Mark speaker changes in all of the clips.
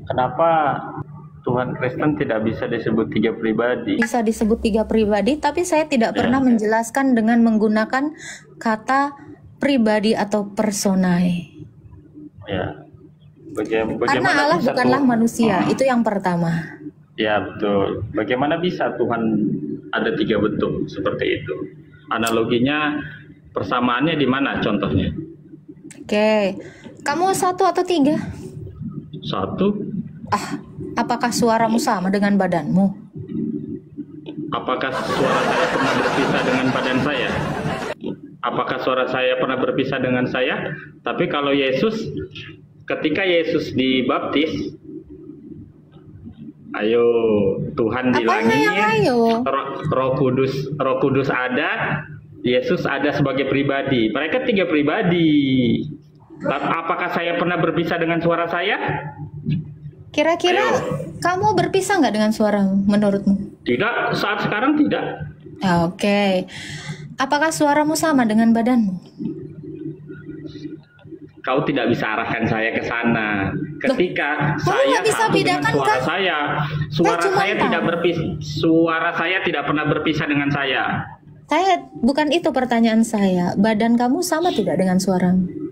Speaker 1: Kenapa Tuhan Kristen tidak bisa disebut tiga pribadi?
Speaker 2: Bisa disebut tiga pribadi, tapi saya tidak pernah menjelaskan dengan menggunakan kata pribadi atau personae.
Speaker 1: Ya.
Speaker 2: Karena Allah bukanlah manusia, itu yang pertama.
Speaker 1: Ya, betul. Bagaimana bisa Tuhan ada tiga bentuk seperti itu? Analoginya, persamaannya di mana contohnya?
Speaker 2: Oke, kamu satu atau tiga?
Speaker 1: Satu.
Speaker 2: Apakah suaramu sama dengan badanmu?
Speaker 1: Apakah suara saya pernah berpisah dengan badan saya? Apakah suara saya pernah berpisah dengan saya? Tapi kalau Yesus, ketika Yesus dibaptis, ayo Tuhan di langit, Roh Kudus ada, Yesus ada sebagai pribadi. Mereka tiga pribadi. Apakah saya pernah berpisah dengan suara saya?
Speaker 2: Kira-kira kamu berpisah nggak dengan suaramu menurutmu?
Speaker 1: Tidak, saat sekarang tidak.
Speaker 2: Oke. Apakah suaramu sama dengan badanmu?
Speaker 1: Kau tidak bisa arahkan saya ke sana. Ketika saya
Speaker 2: bisa
Speaker 1: satu dengan
Speaker 2: bedakan,
Speaker 1: suara
Speaker 2: kan?
Speaker 1: suara saya tidak berpisah. Suara saya tidak pernah berpisah dengan saya.
Speaker 2: Bukan itu pertanyaan saya. Badan kamu sama tidak dengan suaramu?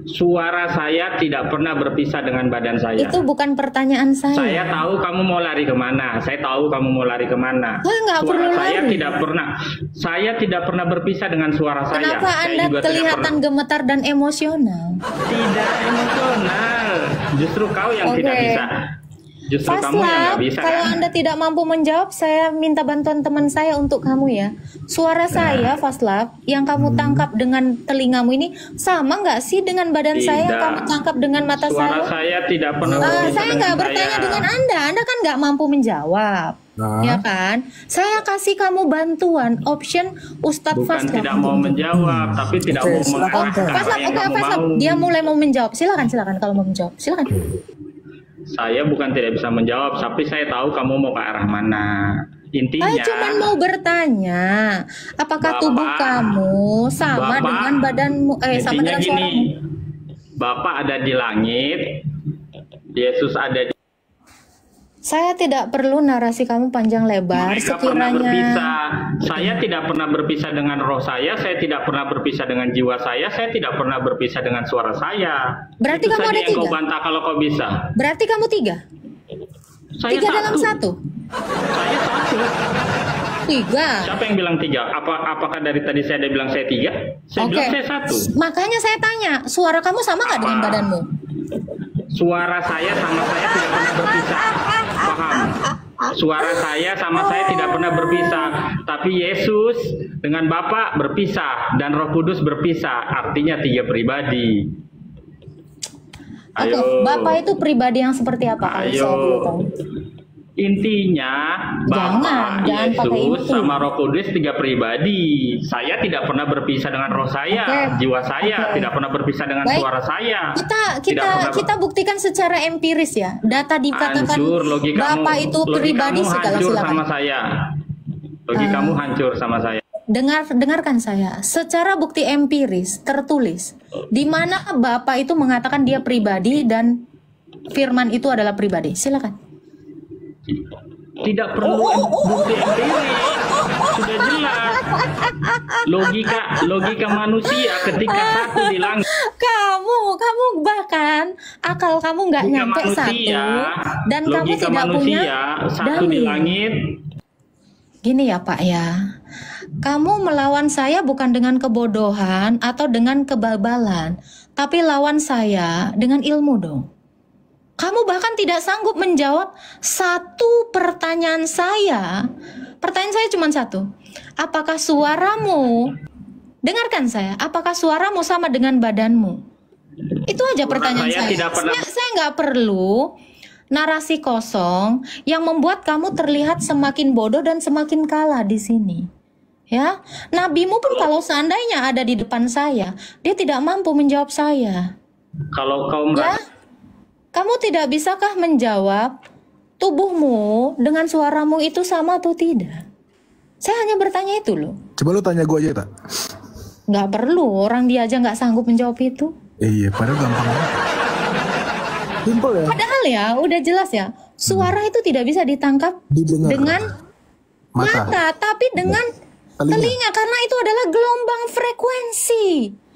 Speaker 1: Suara saya tidak pernah berpisah dengan badan saya.
Speaker 2: Itu bukan pertanyaan saya.
Speaker 1: Saya tahu kamu mau lari kemana. Saya tahu kamu mau lari kemana.
Speaker 2: Suara
Speaker 1: saya
Speaker 2: lari.
Speaker 1: tidak pernah. Saya tidak pernah berpisah dengan suara saya.
Speaker 2: Kenapa Anda kelihatan gemetar dan emosional?
Speaker 1: Tidak emosional. Justru kau yang tidak bisa. Justru kamu yang nggak bisa.
Speaker 2: Kalau Anda tidak mampu menjawab, saya minta bantuan teman saya untuk kamu ya. Suara saya, Faslab, yang kamu tangkap dengan telingamu ini sama nggak sih dengan badan saya yang kamu tangkap dengan mata saya?
Speaker 1: Suara saya tidak pernah
Speaker 2: saya nggak bertanya dengan Anda kan nggak mampu menjawab. Ya kan? Saya kasih kamu bantuan, option Ustadz Faslab.
Speaker 1: Bukan tidak mau menjawab, tapi tidak mau mengarahkan.
Speaker 2: Faslab, dia mulai mau menjawab. Silakan kalau mau menjawab. Silakan.
Speaker 1: Saya bukan tidak bisa menjawab, tapi saya tahu kamu mau ke arah mana. Intinya,
Speaker 2: saya cuma mau bertanya, apakah tubuh kamu sama dengan badanmu? Sama dengan suaramu?
Speaker 1: Bapak ada di langit, Yesus ada di...
Speaker 2: Saya tidak perlu narasi kamu panjang lebar.
Speaker 1: Saya tidak pernah berpisah dengan roh saya tidak pernah berpisah dengan jiwa saya tidak pernah berpisah dengan suara saya.
Speaker 2: Berarti kamu ada tiga?
Speaker 1: Kau bantah kalau kau bisa.
Speaker 2: Berarti kamu tiga?
Speaker 1: Saya
Speaker 2: tiga dalam satu?
Speaker 1: Saya satu.
Speaker 2: Tiga?
Speaker 1: Siapa yang bilang tiga? Apakah dari tadi saya ada bilang saya tiga? Saya bilang saya satu.
Speaker 2: Makanya saya tanya, suara kamu sama nggak dengan badanmu?
Speaker 1: Suara saya sama saya tidak pernah berpisah. Paham? Suara saya sama saya tidak pernah berpisah. Tapi Yesus dengan Bapa berpisah dan Roh Kudus berpisah. Artinya tiga pribadi.
Speaker 2: Bapak itu pribadi yang seperti apa? Kalau saya boleh tahu.
Speaker 1: Intinya Bapa, Yesus sama Roh Kudus tiga pribadi. Saya tidak pernah berpisah dengan roh saya, jiwa saya tidak pernah berpisah dengan suara saya.
Speaker 2: Kita buktikan secara empiris ya. Data dikatakan Bapak itu pribadi segala silakan.
Speaker 1: Sama saya. Logikamu hancur sama saya.
Speaker 2: Dengarkan saya. Secara bukti empiris tertulis di mana Bapak itu mengatakan dia pribadi dan firman itu adalah pribadi. Silakan.
Speaker 1: Tidak perlu bukti empiris, sudah jelas. Logika manusia ketika satu di langit.
Speaker 2: Kamu bahkan akal kamu nggak nyampe satu dan kamu tidak punya
Speaker 1: satu di langit.
Speaker 2: Gini ya Pak ya, kamu melawan saya bukan dengan kebodohan atau dengan kebabalan, tapi lawan saya dengan ilmu dong. Kamu bahkan tidak sanggup menjawab satu pertanyaan saya. Pertanyaan saya cuma satu. Apakah suaramu, dengarkan saya, apakah suaramu sama dengan badanmu? Itu aja pertanyaan saya. Saya nggak perlu narasi kosong yang membuat kamu terlihat semakin bodoh dan semakin kalah di sini. Ya, nabimu pun kalau seandainya ada di depan saya, dia tidak mampu menjawab saya.
Speaker 1: Kalau kau
Speaker 2: kamu tidak bisakah menjawab tubuhmu dengan suaramu itu sama atau tidak? Saya hanya bertanya itu loh.
Speaker 3: Coba lu tanya gue aja tak?
Speaker 2: Nggak perlu, orang dia aja nggak sanggup menjawab itu.
Speaker 3: Iya, padahal gampang banget. Simple ya.
Speaker 2: Padahal ya, udah jelas ya, suara itu tidak bisa ditangkap
Speaker 3: Didengar.
Speaker 2: dengan mata, tapi dengan telinga, karena itu adalah gelombang frekuensi.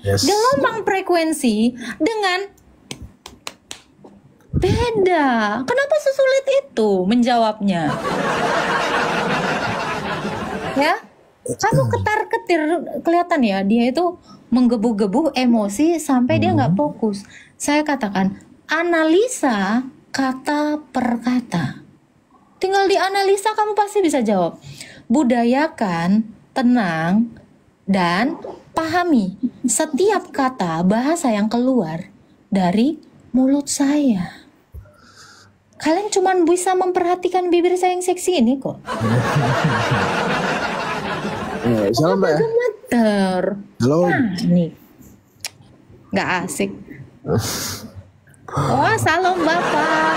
Speaker 3: Yes.
Speaker 2: Gelombang frekuensi dengan beda. Kenapa sesulit itu menjawabnya? Ya, kamu ketar-ketir, kelihatan ya, dia itu menggebu-gebu emosi sampai dia nggak fokus. Saya katakan, analisa kata per kata. Tinggal dianalisa, kamu pasti bisa jawab. Budayakan, tenang, dan pahami setiap kata bahasa yang keluar dari mulut saya. Kalian cuma bisa memperhatikan bibir saya yang seksi ini kok.
Speaker 3: Salam Mbak ya.
Speaker 2: Gemeter.
Speaker 3: Halo.
Speaker 2: Nah, nih. Nggak asik. Oh, salam Bapak.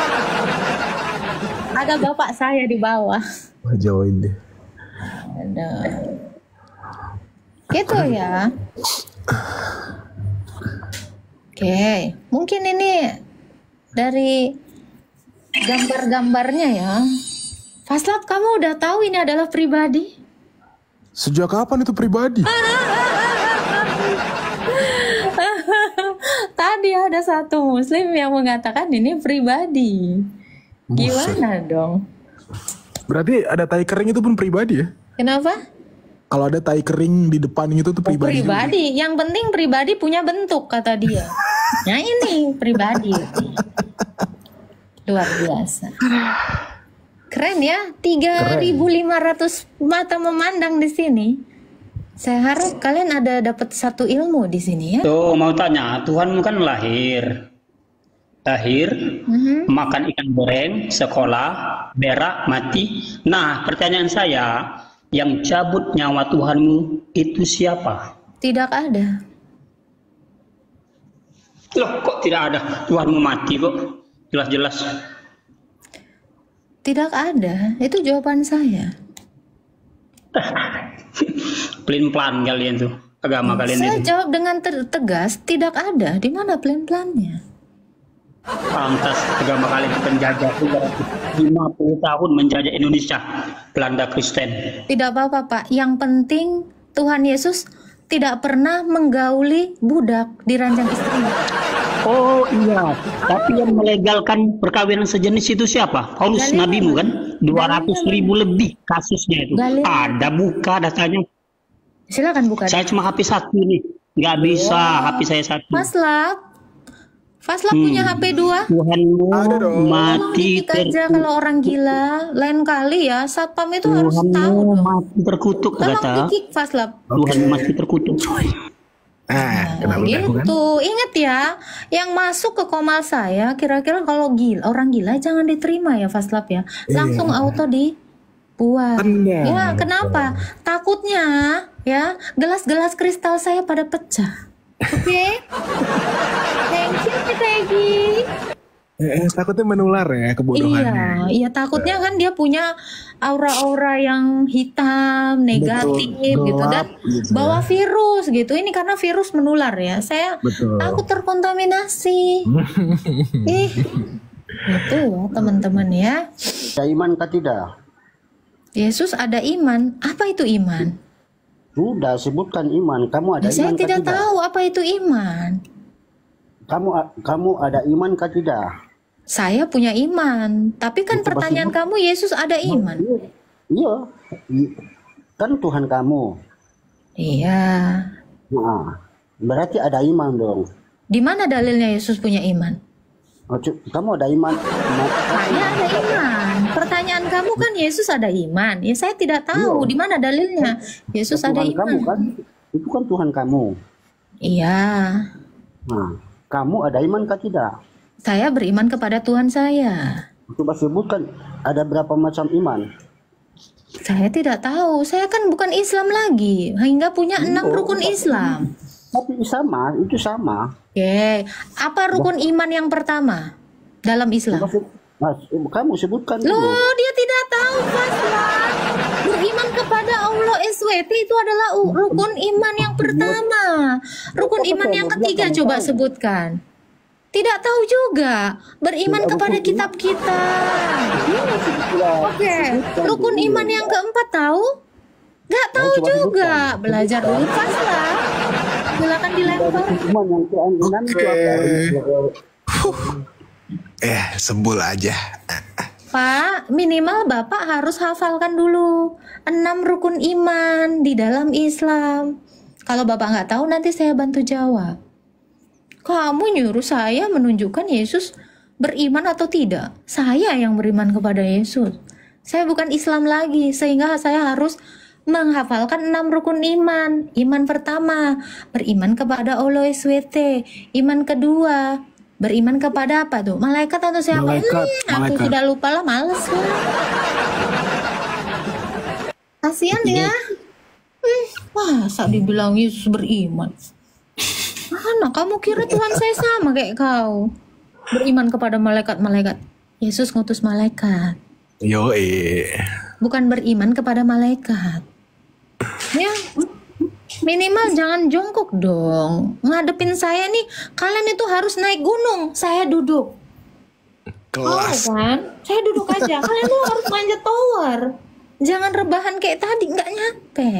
Speaker 2: Ada Bapak saya di bawah.
Speaker 3: Wah, join deh.
Speaker 2: Ada. Gitu ya. Oke, mungkin ini dari gambar-gambarnya ya. Faslab, kamu udah tahu ini adalah pribadi?
Speaker 3: Sejak kapan itu pribadi?
Speaker 2: Tadi ada satu muslim yang mengatakan ini pribadi. Gimana dong?
Speaker 3: Berarti ada tai kering itu pun pribadi ya?
Speaker 2: Kenapa?
Speaker 3: Kalau ada tai kering di depan itu tuh pribadi.
Speaker 2: Pribadi. Yang penting pribadi punya bentuk, kata dia. Nah ini pribadi. Luar biasa. Keren ya, 3.500 mata memandang di sini. Saya harap kalian ada dapat satu ilmu di sini ya.
Speaker 1: Tuh mau tanya, Tuhan kan lahir, makan ikan goreng, sekolah, berak, mati. Nah, pertanyaan saya, yang cabut nyawa Tuhanmu itu siapa?
Speaker 2: Tidak ada.
Speaker 1: Loh, kok tidak ada? Tuhanmu mati kok, jelas-jelas.
Speaker 2: Tidak ada. Itu jawaban saya.
Speaker 1: Pelin-pelan kalian tuh, agama kalian
Speaker 2: Saya
Speaker 1: itu.
Speaker 2: jawab dengan tegas, tidak ada. Di mana plan-plannya?
Speaker 1: Pantas agama kalian itu penjajah 50 tahun menjajah Indonesia, Belanda Kristen.
Speaker 2: Tidak apa-apa, Pak. Yang penting Tuhan Yesus tidak pernah menggauli budak di ranjang istrinya.
Speaker 1: Oh iya, tapi yang melegalkan perkawinan sejenis itu siapa? Paulus,
Speaker 2: Galileo.
Speaker 1: nabimu kan? 200.000 lebih kasusnya itu.
Speaker 2: Galileo.
Speaker 1: Ada, buka datanya.
Speaker 2: Silakan buka.
Speaker 1: Saya cuma HP 1 nih, nggak bisa HP saya 1.
Speaker 2: Faslab punya HP 2?
Speaker 1: Tuhanmu
Speaker 3: Ada dong.
Speaker 1: mati
Speaker 2: Dikit aja kalau orang gila. Lain kali ya, satpam itu harus tahu
Speaker 1: Tuhanmu
Speaker 2: dong.
Speaker 1: mati terkutuk
Speaker 2: Tolong
Speaker 1: kata.
Speaker 2: dikik Faslab.
Speaker 1: Tuhan mati terkutuk.
Speaker 3: Kenapa udah bukan?
Speaker 2: Gitu. Ingat ya, yang masuk ke komal saya kira-kira kalau gila, orang gila jangan diterima ya Faslab ya. Langsung auto dibuang.
Speaker 3: Tenang.
Speaker 2: Ya, kenapa? Takutnya ya gelas-gelas kristal saya pada pecah. Oke? Thank you, Peggy.
Speaker 3: Takutnya menular ya kebodohannya.
Speaker 2: Iya, takutnya kan dia punya aura-aura yang hitam, negatif
Speaker 3: Betul,
Speaker 2: gitu dan
Speaker 3: gelap gitu
Speaker 2: bawa virus gitu. Ini karena virus menular ya. Saya
Speaker 3: Betul.
Speaker 2: aku terkontaminasi. Itu ya teman-teman ya.
Speaker 4: Ada iman kah tidak?
Speaker 2: Yesus ada iman. Apa itu iman?
Speaker 4: Sudah sebutkan iman. Kamu ada
Speaker 2: Saya
Speaker 4: iman kah
Speaker 2: tidak
Speaker 4: tidak?
Speaker 2: tahu apa itu iman.
Speaker 4: Kamu ada iman kah tidak?
Speaker 2: Saya punya iman, tapi kan
Speaker 4: Itu
Speaker 2: pertanyaan kamu Yesus ada iman.
Speaker 4: Iya. Kan Tuhan kamu.
Speaker 2: Iya.
Speaker 4: Nah, berarti ada iman dong.
Speaker 2: Di mana dalilnya Yesus punya iman?
Speaker 4: Kamu ada iman.
Speaker 2: Saya ada iman. Pertanyaan kamu kan Yesus ada iman. Ya saya tidak tahu di mana dalilnya. Yesus ada
Speaker 4: Tuhan kamu kan?
Speaker 2: iman.
Speaker 4: Itu kan Tuhan kamu.
Speaker 2: Iya.
Speaker 4: Nah, kamu ada iman kah tidak?
Speaker 2: Saya beriman kepada Tuhan saya.
Speaker 4: Coba sebutkan ada berapa macam iman?
Speaker 2: Saya tidak tahu. Saya kan bukan Islam lagi. Hingga punya 6 rukun Islam.
Speaker 4: Tapi sama, itu sama.
Speaker 2: Oke. Apa rukun iman yang pertama dalam Islam?
Speaker 4: Nah, kamu sebutkan
Speaker 2: Loh,
Speaker 4: dulu.
Speaker 2: dia tidak tahu, Faslan. Beriman kepada Allah SWT itu adalah rukun iman yang pertama. Rukun iman yang ketiga coba sebutkan. Tidak tahu juga. Beriman kepada kitab kita. Oke. Rukun iman yang keempat tahu? Gak tahu juga. Belajar dulu pas lah. Silakan dilempar.
Speaker 4: Iman yang keenam itu apa?
Speaker 5: Sebul aja.
Speaker 2: Pak, minimal Bapak harus hafalkan dulu 6 rukun iman di dalam Islam. Kalau Bapak nggak tahu, nanti saya bantu jawab. Kamu nyuruh saya menunjukkan Yesus beriman atau tidak. Saya yang beriman kepada Yesus. Saya bukan Islam lagi, sehingga saya harus menghafalkan 6 rukun iman. Iman pertama, beriman kepada Allah SWT. Iman kedua, beriman kepada apa tuh? Malaikat atau siapa? Aku sudah lupa lah, males lah. Kasian ya. Masa dibilang Yesus beriman? Mana kamu kira Tuhan saya sama kayak kau? Beriman kepada malaikat-malaikat. Yesus ngutus malaikat. Bukan beriman kepada malaikat. Ya, minimal jangan jongkok dong. Ngadepin saya nih, kalian itu harus naik gunung. Saya duduk.
Speaker 5: Kelas.
Speaker 2: Kan? Saya duduk aja. Kalian tuh harus manjat tower. Jangan rebahan kayak tadi, nggak nyampe.